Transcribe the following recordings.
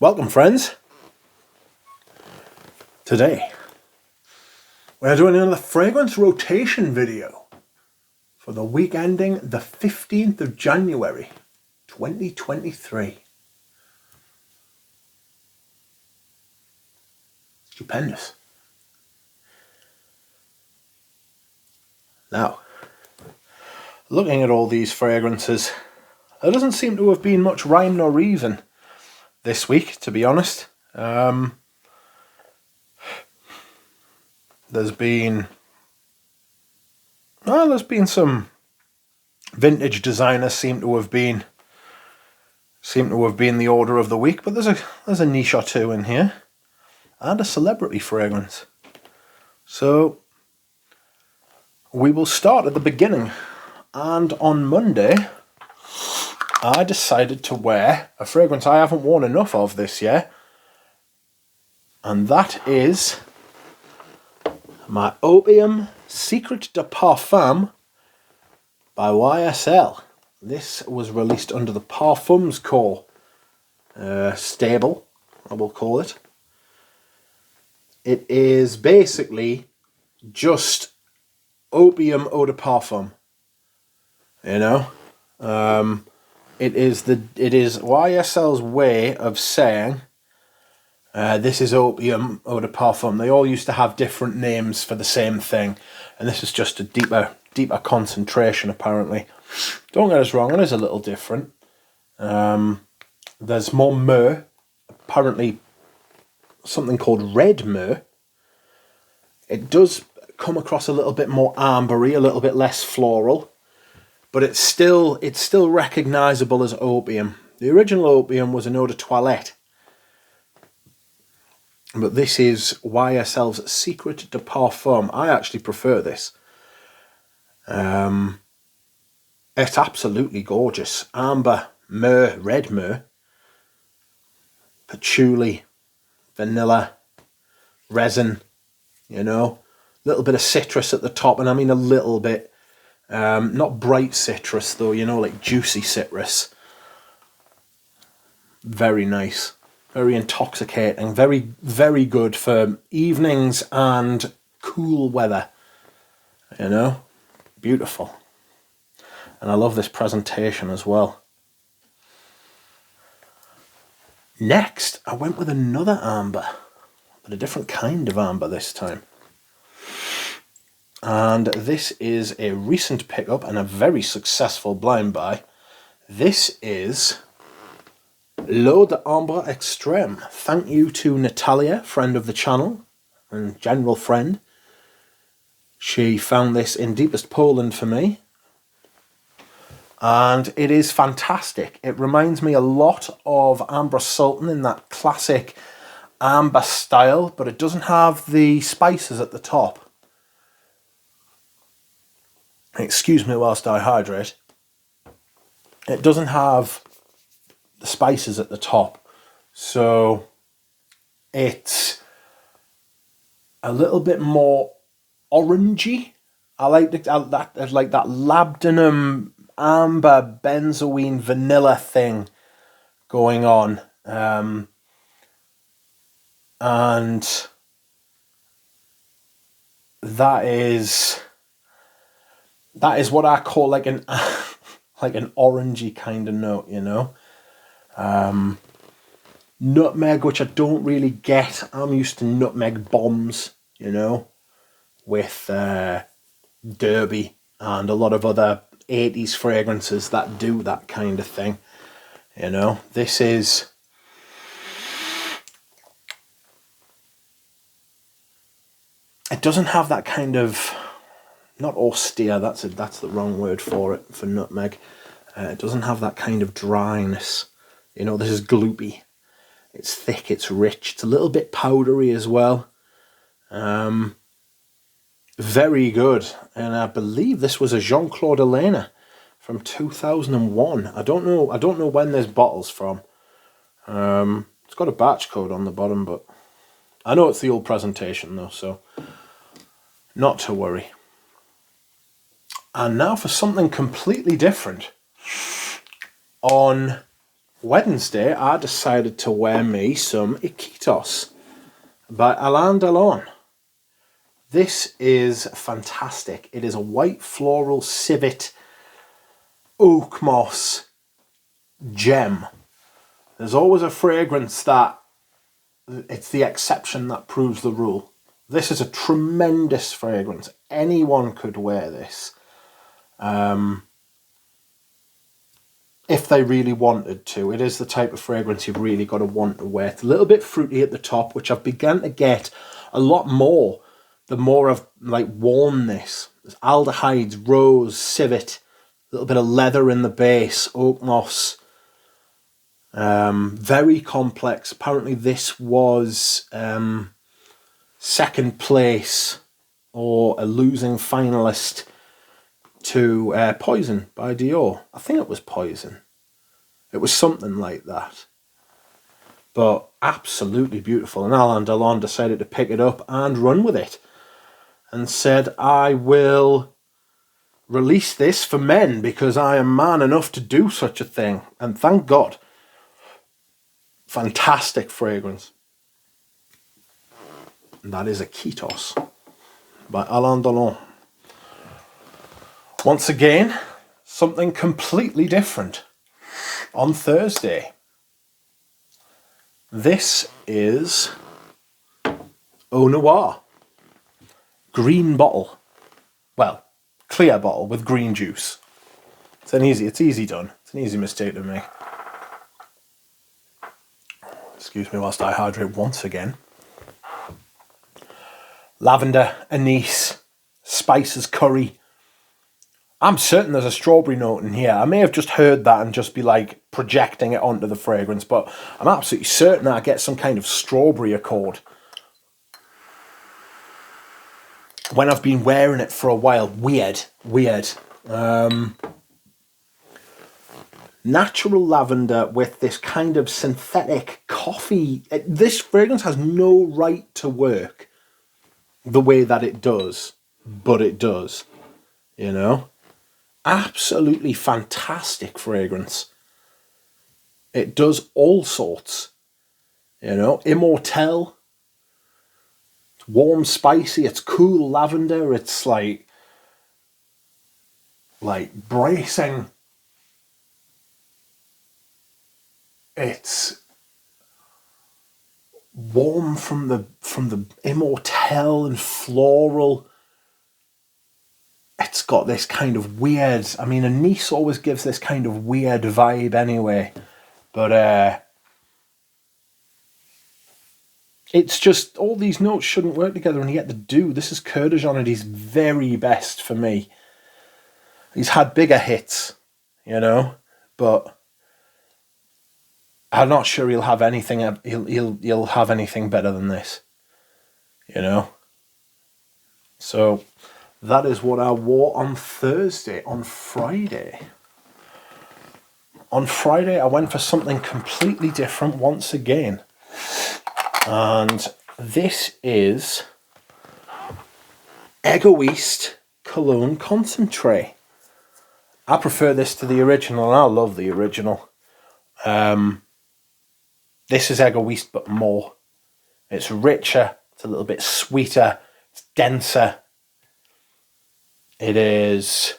Welcome, friends. Today we're doing another fragrance rotation video for the week ending the 15th of January 2023. Stupendous. Now, looking at all these fragrances, there doesn't seem to have been much rhyme nor reason this week, to be honest. There's been some vintage designers seem to have been the order of the week, but there's a niche or two in here, and a celebrity fragrance. So we will start at the beginning, and on Monday I decided to wear a fragrance I haven't worn enough of this year, and that is my Opium Secret de Parfum by YSL. This was released under the Parfums Co. stable, I will call it. It is basically just Opium Eau de Parfum, you know. It is YSL's way of saying this is Opium Eau de Parfum. They all used to have different names for the same thing, and this is just a deeper concentration, apparently. Don't get us wrong, it is a little different. There's more myrrh, apparently something called red myrrh. It does come across a little bit more ambery, a little bit less floral, but it's still recognisable as opium. The original opium was an eau de toilette, but this is YSL's Secret de Parfum. I actually prefer this. It's absolutely gorgeous. Amber, myrrh, red myrrh, patchouli, vanilla, resin, you know, a little bit of citrus at the top, and I mean a little bit. Not bright citrus though, you know, like juicy citrus. Very nice, very intoxicating, very, very good for evenings and cool weather, you know, beautiful. And I love this presentation as well. Next, I went with another amber, but a different kind of amber this time. And this is a recent pickup and a very successful blind buy. This is L'Eau de Ombre Extreme. Thank you to Natalia, friend of the channel and general friend. She found this in deepest Poland for me, and it is fantastic. It reminds me a lot of Amber Sultan in that classic amber style, but it doesn't have the spices at the top. Excuse me whilst I hydrate. It doesn't have the spices at the top, so it's a little bit more orangey. I like that labdanum, amber, benzoine, vanilla thing going on, and that is what I call like an orangey kind of note, you know. Nutmeg, which I don't really get. I'm used to nutmeg bombs, you know, with Derby and a lot of other 80s fragrances that do that kind of thing, you know. This is... it doesn't have that kind of... not austere, that's the wrong word for it, for nutmeg. It doesn't have that kind of dryness. You know, this is gloopy. It's thick, it's rich, it's a little bit powdery as well. Very good. And I believe this was a Jean-Claude Elena from 2001. I don't know when this bottle's from. It's got a batch code on the bottom, but I know it's the old presentation though, so not to worry. And now for something completely different. On Wednesday, I decided to wear me some Iquitos by Alain Delon. This is fantastic. It is a white floral civet oak moss gem. There's always a fragrance that it's the exception that proves the rule. This is a tremendous fragrance. Anyone could wear this. If they really wanted to. It is the type of fragrance you've really got to want to wear. It's a little bit fruity at the top, which I've begun to get a lot more the more I've worn this. There's aldehydes, rose, civet, a little bit of leather in the base, oak moss. Very complex. Apparently this was second place or a losing finalist to Poison by Dior. I think it was Poison. It was something like that. But absolutely beautiful. And Alain Delon decided to pick it up and run with it. And said, I will release this for men because I am man enough to do such a thing. And thank God. Fantastic fragrance. And that is Iquitos by Alain Delon. Once again, something completely different. On Thursday, this is Noir. Green bottle. Well, clear bottle with green juice. It's easy done. It's an easy mistake to make. Excuse me whilst I hydrate once again. Lavender, anise, spices, curry. I'm certain there's a strawberry note in here. I may have just heard that and just be projecting it onto the fragrance, but I'm absolutely certain that I get some kind of strawberry accord. When I've been wearing it for a while, weird. Natural lavender with this kind of synthetic coffee. This fragrance has no right to work the way that it does, but it does, you know? Absolutely fantastic fragrance. It does all sorts, you know? Immortelle. It's warm, spicy. It's cool lavender. It's like bracing. It's warm from the immortelle and floral. It's got this kind of weird, anise always gives this kind of weird vibe anyway, but it's just, all these notes shouldn't work together and yet they do. This is Coeur de Jean at his very best for me. He's had bigger hits, you know, but I'm not sure he'll have anything, he'll have anything better than this, you know. So that is what I wore on Thursday. On Friday, I went for something completely different once again. And this is Egoist Cologne Concentrate. I prefer this to the original, and I love the original. This is Egoist, but more. It's richer, it's a little bit sweeter, it's denser. It is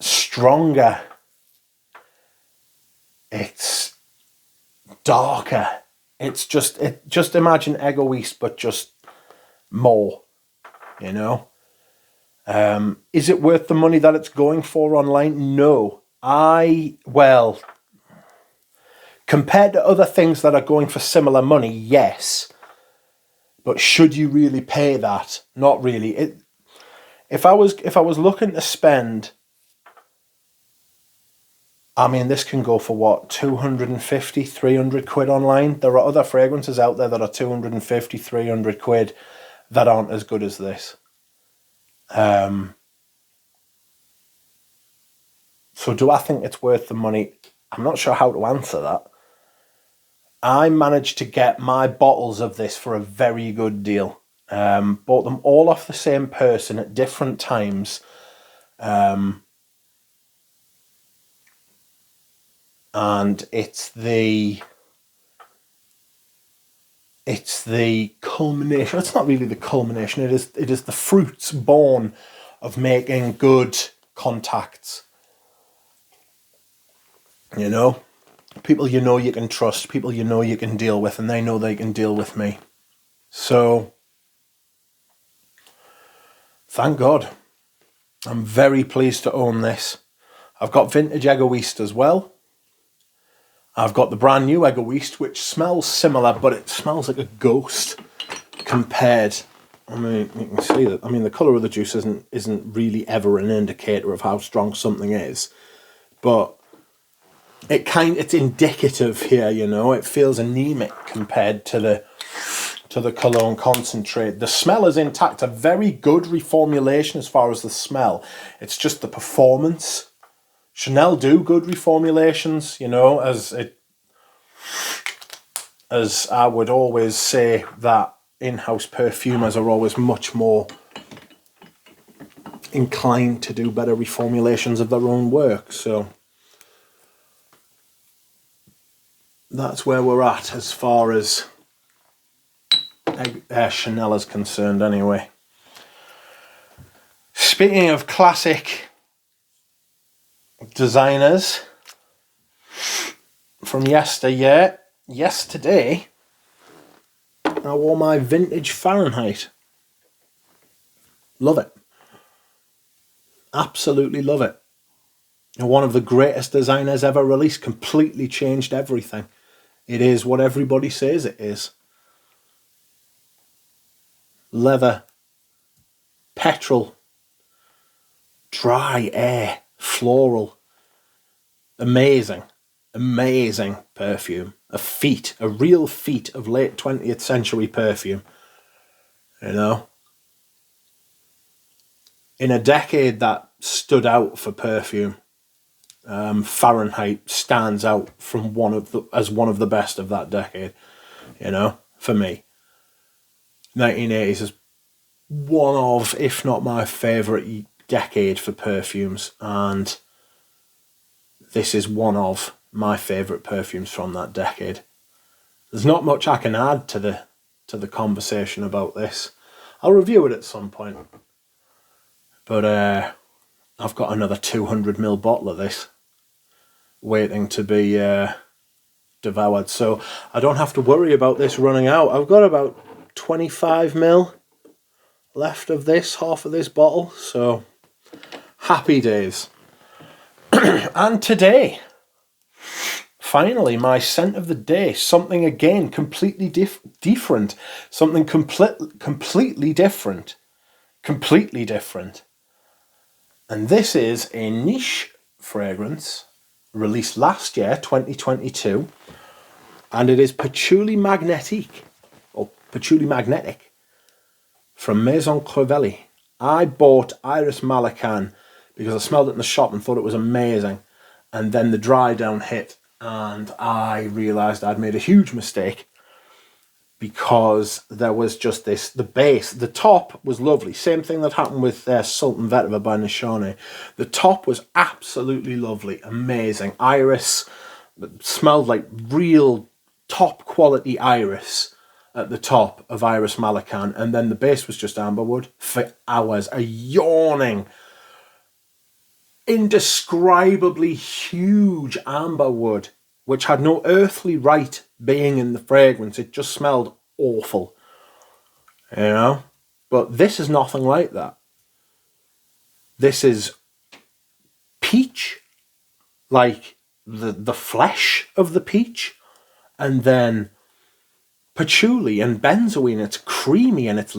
stronger. It's darker. It's just imagine Egoist, but just more, you know. Is it worth the money that it's going for online? No. Compared to other things that are going for similar money, yes. But should you really pay that? Not really. If I was looking to spend, this can go for what, 250, 300 quid online? There are other fragrances out there that are 250, 300 quid that aren't as good as this. So do I think it's worth the money? I'm not sure how to answer that. I managed to get my bottles of this for a very good deal. Bought them all off the same person at different times. And it's the culmination. It's not really the culmination. It is the fruits born of making good contacts. You know, people you know you can trust, people you know you can deal with, and they know they can deal with me. So, thank God. I'm very pleased to own this. I've got vintage Egoist as well. I've got the brand new Egoist, which smells similar, but it smells like a ghost compared. I mean, you can see that. I mean, the colour of the juice isn't really ever an indicator of how strong something is, but it's indicative here. You know, it feels anemic compared to the Cologne Concentrate. The smell is intact. A very good reformulation as far as the smell. It's just the performance. Chanel do good reformulations, you know, as I would always say that in-house perfumers are always much more inclined to do better reformulations of their own work. So that's where we're at as far as Chanel is concerned anyway. Speaking of classic designers from yesterday, I wore my vintage Fahrenheit. Love it. Absolutely love it. One of the greatest designers ever released. Completely changed everything. It is what everybody says it is. Leather, petrol, dry air, floral. Amazing perfume. A real feat of late 20th century perfume. You know, in a decade that stood out for perfume, Fahrenheit stands out from as one of the best of that decade. You know, for me, 1980s is one of, if not my favourite decade for perfumes, and this is one of my favourite perfumes from that decade. There's not much I can add to the conversation about this. I'll review it at some point, but I've got another 200ml bottle of this waiting to be devoured, so I don't have to worry about this running out. I've got about 25ml left of this, half of this bottle, so happy days. And today, finally, my scent of the day, something again completely different, something completely different, and this is a niche fragrance released last year, 2022, and it is Patchouli Magnetic, or Patchouli Magnetic, from Maison Crivelli. I bought Iris Malacan because I smelled it in the shop and thought it was amazing, and then the dry down hit and I realised I'd made a huge mistake, because there was just the base, the top was lovely, same thing that happened with Sultan Vetiver by Nishane. The top was absolutely lovely, amazing, iris, smelled like real top quality iris at the top of Iris Malacan, and then the base was just amberwood for hours, a yawning, indescribably huge amberwood, which had no earthly right being in the fragrance. It just smelled awful, you know. But this is nothing like that. This is peach, like the flesh of the peach, and then patchouli and benzoin. It's creamy and it's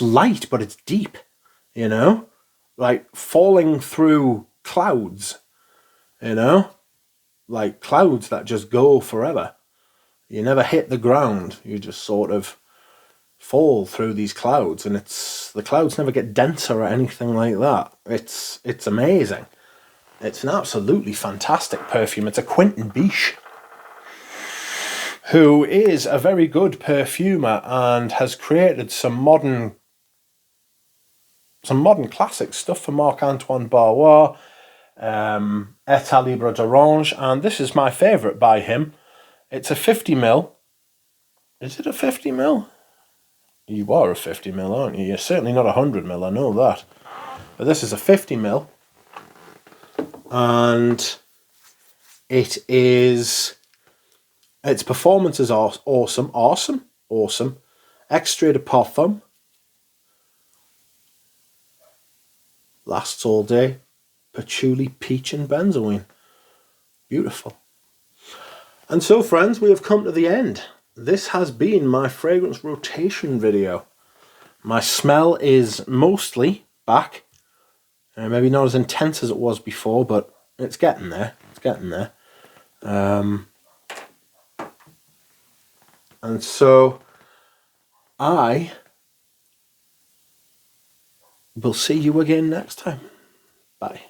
light, but it's deep, you know, like falling through clouds, you know, like clouds that just go forever. You never hit the ground, you just sort of fall through these clouds, and the clouds never get denser or anything like that. It's amazing. It's an absolutely fantastic perfume. It's a Quentin Biche. who is a very good perfumer and has created some modern classic stuff for Marc-Antoine Barrois, Etat Libre d'Orange, and this is my favourite by him. It's a 50ml. Is it a 50ml? You are a 50ml, aren't you? You're certainly not a 100ml, I know that. But this is a 50ml, and its performance is awesome. Extrait de parfum. Lasts all day. Patchouli, peach and benzoin. Beautiful. And so, friends, we have come to the end. This has been my fragrance rotation video. My smell is mostly back. Maybe not as intense as it was before, but it's getting there. And so I will see you again next time. Bye.